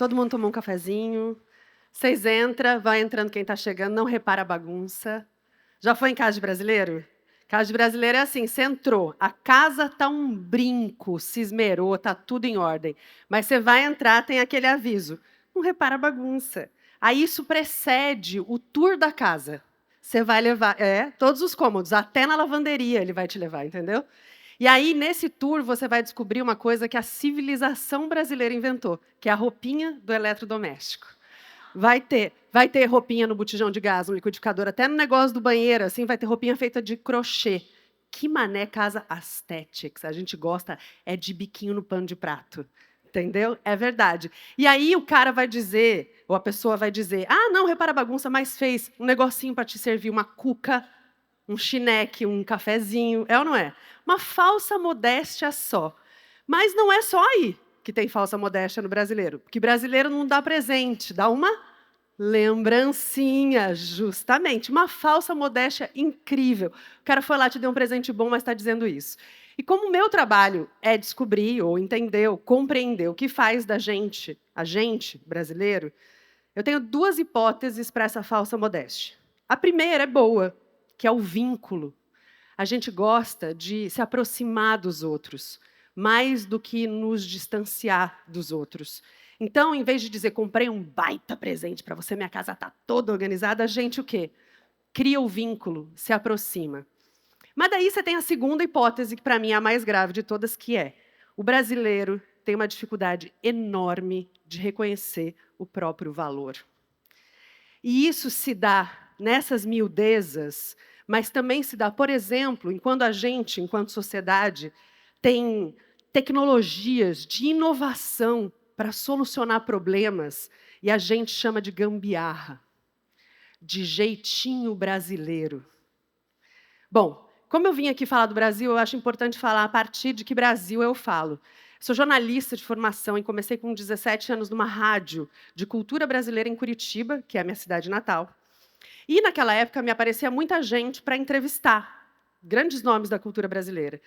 Todo mundo tomou um cafezinho. Vocês entram, vai entrando quem está chegando, não repara a bagunça. Já foi em casa de brasileiro? Casa de brasileiro é assim, você entrou, a casa tá um brinco, se esmerou, tá tudo em ordem. Mas você vai entrar, tem aquele aviso. Não repara a bagunça. Aí isso precede o tour da casa. Você vai levar, todos os cômodos, até na lavanderia ele vai te levar, entendeu? E aí, nesse tour, você vai descobrir uma coisa que a civilização brasileira inventou, que é a roupinha do eletrodoméstico. Vai ter roupinha no botijão de gás, no liquidificador, até no negócio do banheiro, assim, vai ter roupinha feita de crochê. Que mané casa aesthetics. A gente gosta é de biquinho no pano de prato. Entendeu? É verdade. E aí o cara vai dizer, ou a pessoa vai dizer, ah, não, repara a bagunça, mas fez um negocinho para te servir, uma cuca, um chineque, um cafezinho, é ou não é? Uma falsa modéstia só. Mas não é só aí que tem falsa modéstia no brasileiro, porque brasileiro não dá presente, dá uma lembrancinha, justamente. Uma falsa modéstia incrível. O cara foi lá, te deu um presente bom, mas está dizendo isso. E como o meu trabalho é descobrir, ou entender, ou compreender o que faz da gente, a gente, brasileiro, eu tenho duas hipóteses para essa falsa modéstia. A primeira é boa, que é o vínculo. A gente gosta de se aproximar dos outros, mais do que nos distanciar dos outros. Então, em vez de dizer, comprei um baita presente para você, minha casa está toda organizada, a gente o quê? Cria o vínculo, se aproxima. Mas daí você tem a segunda hipótese, que para mim é a mais grave de todas, que é o brasileiro tem uma dificuldade enorme de reconhecer o próprio valor. E isso se dá nessas miudezas, mas também se dá, por exemplo, enquanto a gente, enquanto sociedade, tem tecnologias de inovação para solucionar problemas, e a gente chama de gambiarra, de jeitinho brasileiro. Bom, como eu vim aqui falar do Brasil, eu acho importante falar a partir de que Brasil eu falo. Sou jornalista de formação e comecei com 17 anos numa rádio de cultura brasileira em Curitiba, que é a minha cidade natal. E, naquela época, me aparecia muita gente para entrevistar grandes nomes da cultura brasileira.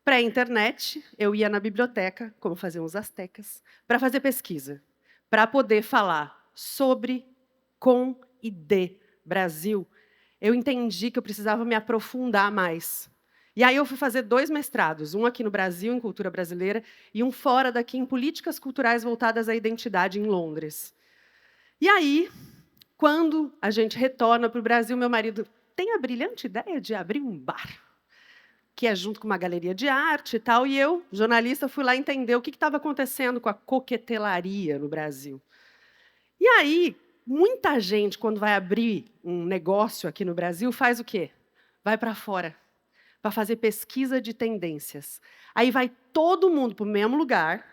Pré-internet, eu ia na biblioteca, como faziam os astecas, para fazer pesquisa, para poder falar sobre, com e de Brasil. Eu entendi que eu precisava me aprofundar mais. E aí eu fui fazer 2 mestrados, um aqui no Brasil, em cultura brasileira, e um fora daqui, em políticas culturais voltadas à identidade, em Londres. E aí, quando a gente retorna para o Brasil, meu marido tem a brilhante ideia de abrir um bar, que é junto com uma galeria de arte e tal, e eu, jornalista, fui lá entender o que estava acontecendo com a coquetelaria no Brasil. E aí, muita gente, quando vai abrir um negócio aqui no Brasil, faz o quê? Vai para fora, para fazer pesquisa de tendências. Aí vai todo mundo para o mesmo lugar,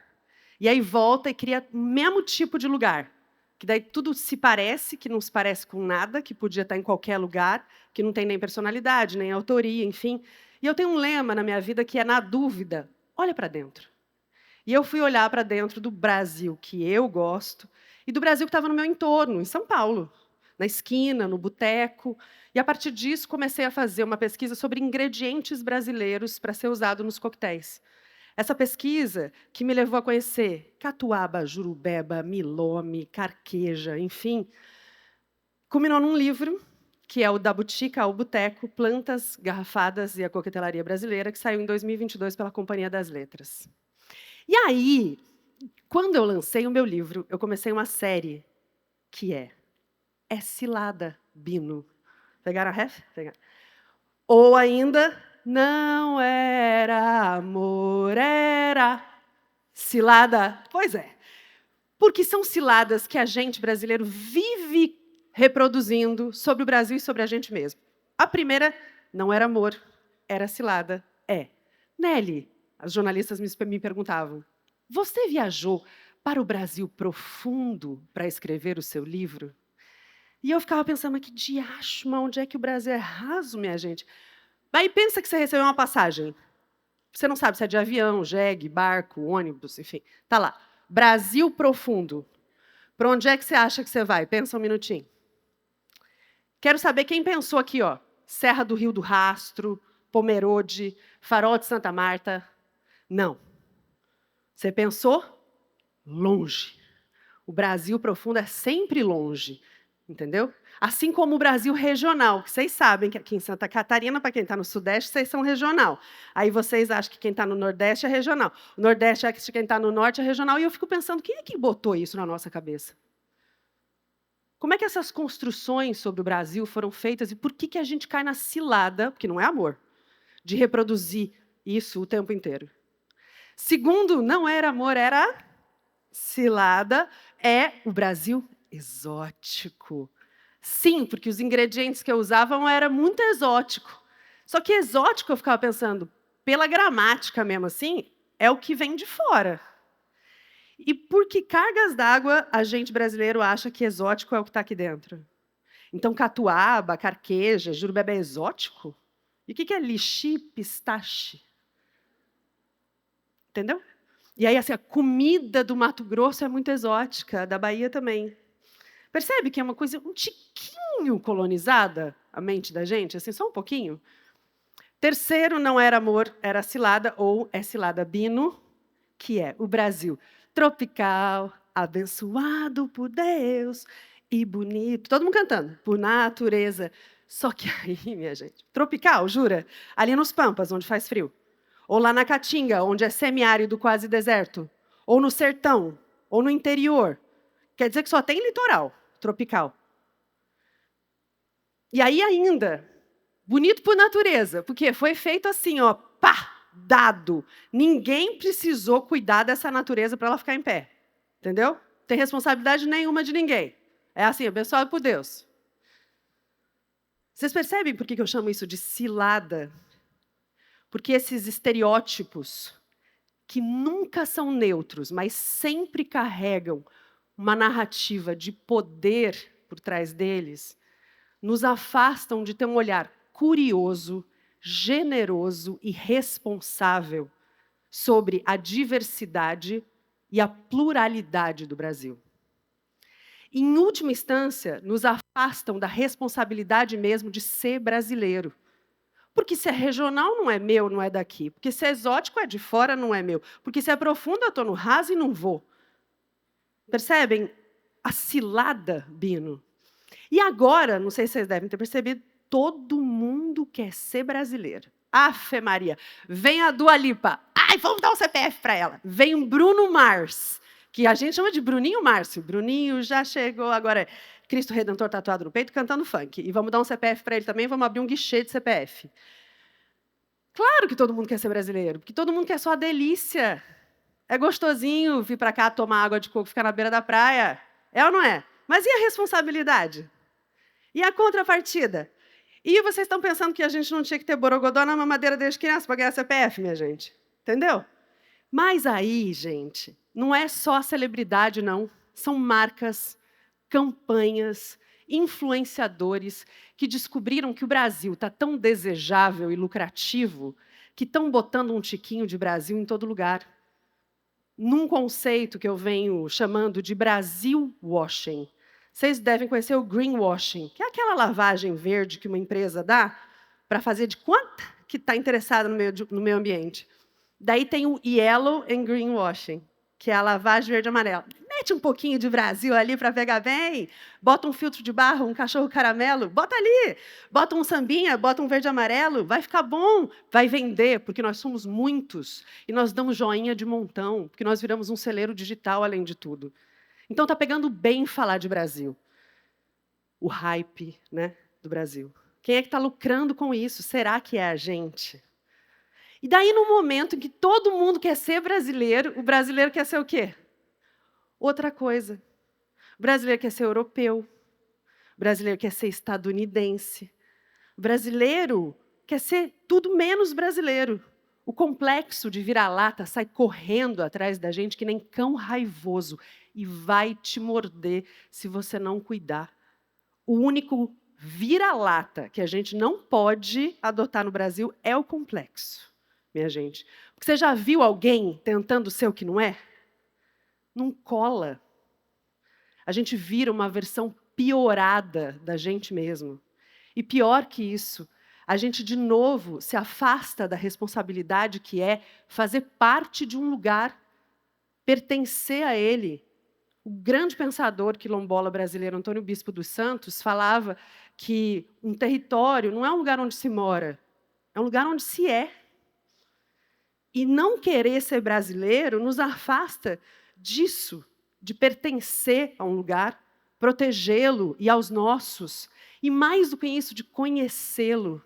e aí volta e cria o mesmo tipo de lugar. Que daí tudo se parece, que não se parece com nada, que podia estar em qualquer lugar, que não tem nem personalidade, nem autoria, enfim. E eu tenho um lema na minha vida que é, na dúvida, olha para dentro. E eu fui olhar para dentro do Brasil que eu gosto e do Brasil que estava no meu entorno, em São Paulo, na esquina, no boteco. E, a partir disso, comecei a fazer uma pesquisa sobre ingredientes brasileiros para ser usado nos coquetéis. Essa pesquisa que me levou a conhecer catuaba, jurubeba, milome, carqueja, enfim, culminou num livro, que é o Da Botica ao Boteco, Plantas, Garrafadas e a Coquetelaria Brasileira, que saiu em 2022 pela Companhia das Letras. E aí, quando eu lancei o meu livro, eu comecei uma série que é Cilada, Bino. Pegaram a ref? Pegaram. Ou ainda, não era amor, era cilada. Pois é. Porque são ciladas que a gente, brasileiro, vive reproduzindo sobre o Brasil e sobre a gente mesmo. A primeira, não era amor, era cilada, é. Nelly, as jornalistas me perguntavam, você viajou para o Brasil profundo para escrever o seu livro? E eu ficava pensando, mas que diacho, mas onde é que o Brasil é raso, minha gente? Aí pensa que você recebeu uma passagem. Você não sabe se é de avião, jegue, barco, ônibus, enfim. Tá lá. Brasil profundo. Para onde é que você acha que você vai? Pensa um minutinho. Quero saber quem pensou aqui, ó. Serra do Rio do Rastro, Pomerode, Farol de Santa Marta. Não. Você pensou longe. O Brasil profundo é sempre longe, entendeu? Assim como o Brasil regional, que vocês sabem que aqui em Santa Catarina, para quem está no Sudeste, vocês são regional. Aí vocês acham que quem está no Nordeste é regional. O Nordeste acha que quem está no Norte é regional. E eu fico pensando, quem é que botou isso na nossa cabeça? Como é que essas construções sobre o Brasil foram feitas e por que a gente cai na cilada, porque não é amor, de reproduzir isso o tempo inteiro? Segundo, não era amor, era cilada, é o Brasil exótico. Sim, porque os ingredientes que eu usavam eram muito exótico. Só que exótico, eu ficava pensando, pela gramática mesmo assim, é o que vem de fora. E por que cargas d'água a gente brasileiro acha que exótico é o que está aqui dentro? Então, catuaba, carqueja, jurubeba é exótico? E o que é lixi, pistache? Entendeu? E aí, assim, a comida do Mato Grosso é muito exótica, da Bahia também. Percebe que é uma coisa um tiquinho colonizada, a mente da gente, assim, só um pouquinho? Terceiro, não era amor, era cilada, ou é cilada bino, que é o Brasil tropical, abençoado por Deus e bonito. Todo mundo cantando, por natureza. Só que aí, minha gente, tropical, jura? Ali nos Pampas, onde faz frio. Ou lá na Caatinga, onde é semiárido, quase deserto. Ou no sertão, ou no interior. Quer dizer que só tem litoral tropical. E aí ainda, bonito por natureza, porque foi feito assim, ó, pá, dado. Ninguém precisou cuidar dessa natureza para ela ficar em pé. Entendeu? Não tem responsabilidade nenhuma de ninguém. É assim, abençoado por Deus. Vocês percebem por que eu chamo isso de cilada? Porque esses estereótipos, que nunca são neutros, mas sempre carregam uma narrativa de poder por trás deles, nos afastam de ter um olhar curioso, generoso e responsável sobre a diversidade e a pluralidade do Brasil. Em última instância, nos afastam da responsabilidade mesmo de ser brasileiro. Porque se é regional, não é meu, não é daqui. Porque se é exótico, é de fora, não é meu. Porque se é profundo, eu estou no raso e não vou. Percebem? A cilada, Bino. E agora, não sei se vocês devem ter percebido, todo mundo quer ser brasileiro. Afe Maria, vem a Dua Lipa. Ai, vamos dar um CPF para ela. Vem o Bruno Mars, que a gente chama de Bruninho Márcio. Bruninho já chegou, agora é Cristo Redentor tatuado no peito, cantando funk. E vamos dar um CPF para ele também, vamos abrir um guichê de CPF. Claro que todo mundo quer ser brasileiro, porque todo mundo quer só a delícia. É gostosinho vir para cá tomar água de coco, ficar na beira da praia. É ou não é? Mas e a responsabilidade? E a contrapartida? E vocês estão pensando que a gente não tinha que ter borogodó na mamadeira desde criança para ganhar CPF, minha gente? Entendeu? Mas aí, gente, não é só a celebridade, não. São marcas, campanhas, influenciadores que descobriram que o Brasil está tão desejável e lucrativo que estão botando um tiquinho de Brasil em todo lugar. Num conceito que eu venho chamando de Brasil washing. Vocês devem conhecer o greenwashing, que é aquela lavagem verde que uma empresa dá para fazer de conta que está interessada no meio ambiente. Daí tem o yellow and greenwashing, que é a lavagem verde e amarela. Mete um pouquinho de Brasil ali para pegar bem, bota um filtro de barro, um cachorro caramelo, bota ali, bota um sambinha, bota um verde e amarelo, vai ficar bom, vai vender, porque nós somos muitos, e nós damos joinha de montão, porque nós viramos um celeiro digital, além de tudo. Então, está pegando bem falar de Brasil. O hype, né, do Brasil. Quem é que está lucrando com isso? Será que é a gente? E daí, no momento em que todo mundo quer ser brasileiro, o brasileiro quer ser o quê? Outra coisa. O brasileiro quer ser europeu. O brasileiro quer ser estadunidense. O brasileiro quer ser tudo menos brasileiro. O complexo de vira-lata sai correndo atrás da gente que nem cão raivoso e vai te morder se você não cuidar. O único vira-lata que a gente não pode adotar no Brasil é o complexo, minha gente. Porque você já viu alguém tentando ser o que não é? Não cola. A gente vira uma versão piorada da gente mesmo. E pior que isso, a gente, de novo, se afasta da responsabilidade que é fazer parte de um lugar, pertencer a ele, O grande pensador quilombola brasileiro Antônio Bispo dos Santos falava que um território não é um lugar onde se mora, é um lugar onde se é. E não querer ser brasileiro nos afasta disso, de pertencer a um lugar, protegê-lo e aos nossos, e mais do que isso, de conhecê-lo.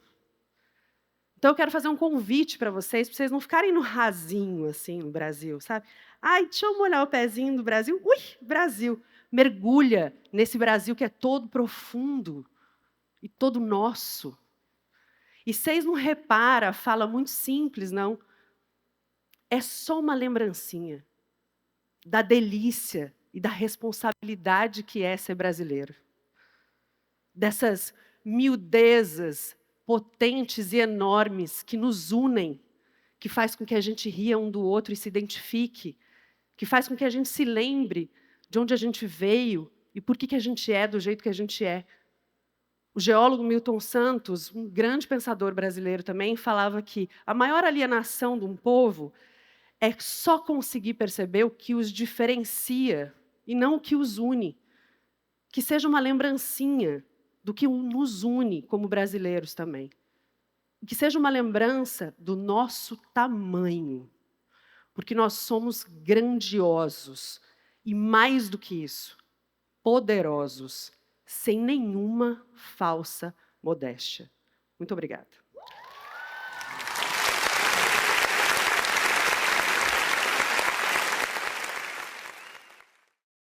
Então eu quero fazer um convite para vocês não ficarem no rasinho, assim, no Brasil, sabe? Ai, deixa eu molhar o pezinho do Brasil. Ui, Brasil! Mergulha nesse Brasil que é todo profundo e todo nosso. E vocês não reparam, fala muito simples, não. É só uma lembrancinha da delícia e da responsabilidade que é ser brasileiro. Dessas miudezas potentes e enormes que nos unem, que faz com que a gente ria um do outro e se identifique, que faz com que a gente se lembre de onde a gente veio e por que a gente é do jeito que a gente é. O geólogo Milton Santos, um grande pensador brasileiro também, falava que a maior alienação de um povo é só conseguir perceber o que os diferencia e não o que os une. Que seja uma lembrancinha do que nos une como brasileiros também. Que seja uma lembrança do nosso tamanho. Porque nós somos grandiosos. E mais do que isso, poderosos, sem nenhuma falsa modéstia. Muito obrigada.